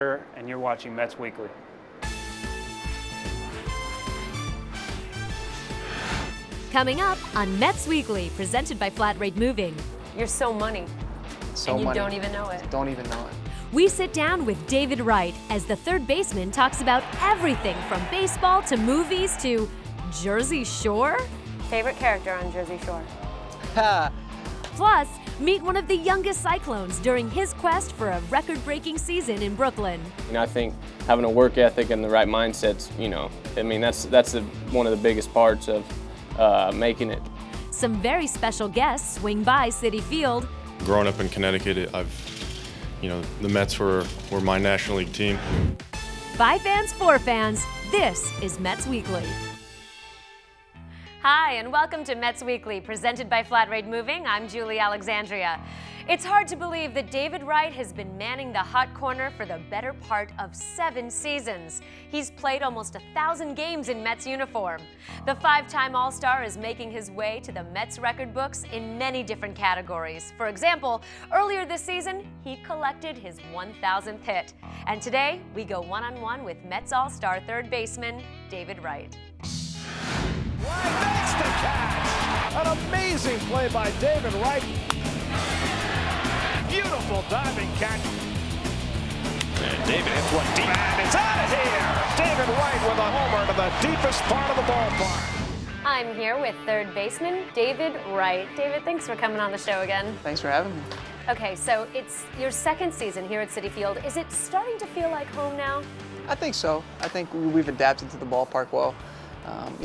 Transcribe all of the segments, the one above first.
And you're watching Mets Weekly. Coming up on Mets Weekly, presented by FlatRate Moving. You're so money, and you don't even know it. Don't even know it. We sit down with David Wright as the third baseman talks about everything from baseball to movies to Jersey Shore. Favorite character on Jersey Shore? Plus, meet one of the youngest Cyclones during his quest for a record-breaking season in Brooklyn. I think having a work ethic and the right mindsets, that's one of the biggest parts of making it. Some very special guests swing by Citi Field. Growing up in Connecticut, the Mets were my National League team. By fans, for fans, this is Mets Weekly. Hi, and welcome to Mets Weekly, presented by FlatRate Moving. I'm Julie Alexandria. It's hard to believe that David Wright has been manning the hot corner for the better part of 7 seasons. He's played almost 1,000 games in Mets uniform. The 5-time All-Star is making his way to the Mets record books in many different categories. For example, earlier this season, he collected his 1,000th hit. And today, we go one-on-one with Mets All-Star third baseman David Wright. Wright makes the catch! An amazing play by David Wright. Beautiful diving catch. And David hits one deep, and it's out of here! David Wright with a homer to the deepest part of the ballpark. I'm here with third baseman David Wright. David, thanks for coming on the show again. Thanks for having me. Okay, so it's your second season here at Citi Field. Is it starting to feel like home now? I think so. I think we've adapted to the ballpark well.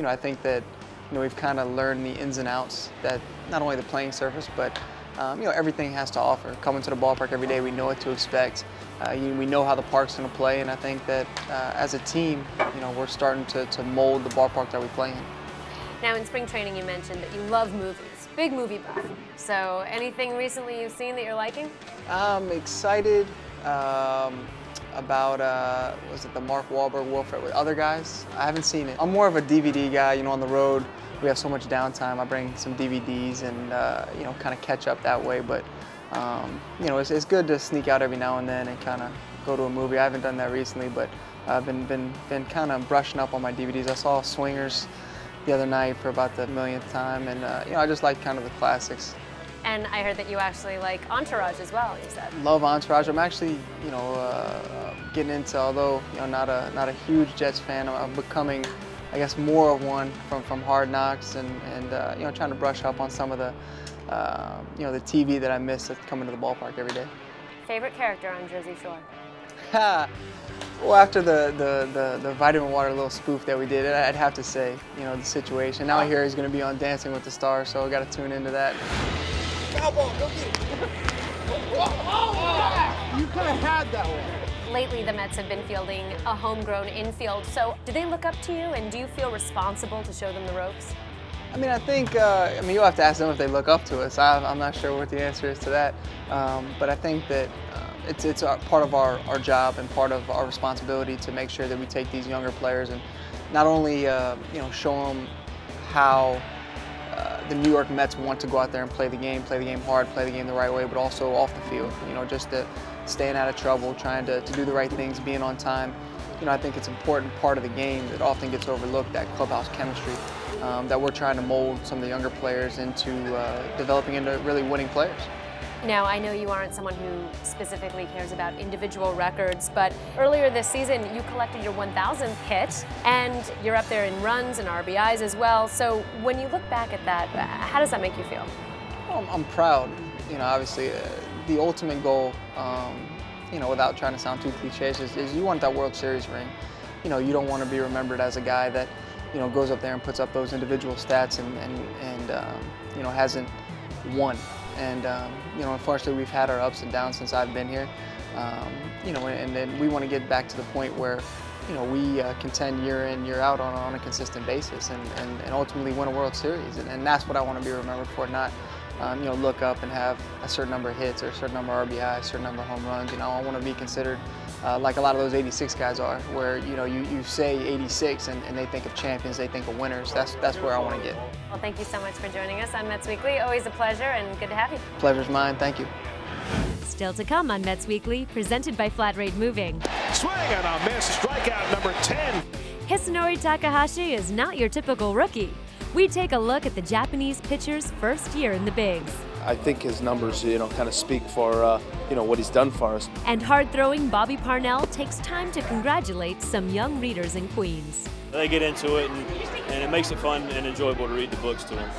I think that we've kind of learned the ins and outs that not only the playing surface, but everything has to offer. Coming to the ballpark every day, we know what to expect. We know how the park's going to play, and I think that as a team, we're starting to mold the ballpark that we play in. Now, in spring training, you mentioned that you love movies, big movie buff. So, anything recently you've seen that you're liking? I'm excited about was it the Mark Wahlberg Wolf with other guys? I haven't seen it. I'm more of a DVD guy. On the road we have so much downtime. I bring some DVDs and kind of catch up that way. But it's good to sneak out every now and then and kind of go to a movie. I haven't done that recently, but I've been kind of brushing up on my DVDs. I saw Swingers the other night for about the millionth time, and I just like kind of the classics. And I heard that you actually like Entourage as well, you said. Love Entourage. I'm actually, getting into, although, not a huge Jets fan, I'm becoming, I guess, more of one from Hard Knocks and trying to brush up on some of the, the TV that I miss that's coming to the ballpark every day. Favorite character on Jersey Shore? Well, after the vitamin water little spoof that we did, I'd have to say, the Situation. Now I hear he's going to be on Dancing with the Stars, so I got to tune into that. Foul ball, go get it. You could have had that one. Lately, the Mets have been fielding a homegrown infield. So, do they look up to you, and do you feel responsible to show them the ropes? I think, you'll have to ask them if they look up to us. I'm not sure what the answer is to that. But I think that it's part of our job and part of our responsibility to make sure that we take these younger players and not only, show them how the New York Mets want to go out there and play the game hard, play the game the right way, but also off the field, just to staying out of trouble, trying to do the right things, being on time. I think it's an important part of the game that often gets overlooked, that clubhouse chemistry, that we're trying to mold some of the younger players into developing into really winning players. Now, I know you aren't someone who specifically cares about individual records, but earlier this season, you collected your 1,000th hit, and you're up there in runs and RBIs as well. So when you look back at that, how does that make you feel? Well, I'm proud. Obviously, the ultimate goal, without trying to sound too cliché, is you want that World Series ring. You don't want to be remembered as a guy that, goes up there and puts up those individual stats and hasn't won. And unfortunately, we've had our ups and downs since I've been here. And then we want to get back to the point where, we contend year in, year out on a consistent basis and ultimately win a World Series. And that's what I want to be remembered for, not, look up and have a certain number of hits or a certain number of RBIs, a certain number of home runs. I want to be considered like a lot of those 86 guys are, where, you say 86 and they think of champions, they think of winners. That's where I want to get. Well, thank you so much for joining us on Mets Weekly. Always a pleasure and good to have you. Pleasure's mine. Thank you. Still to come on Mets Weekly, presented by FlatRate Moving. Swing and a miss. Strikeout number 10. Hisunori Takahashi is not your typical rookie. We take a look at the Japanese pitcher's first year in the bigs. I think his numbers, kind of speak for, what he's done for us. And hard-throwing Bobby Parnell takes time to congratulate some young readers in Queens. They get into it, and it makes it fun and enjoyable to read the books to them.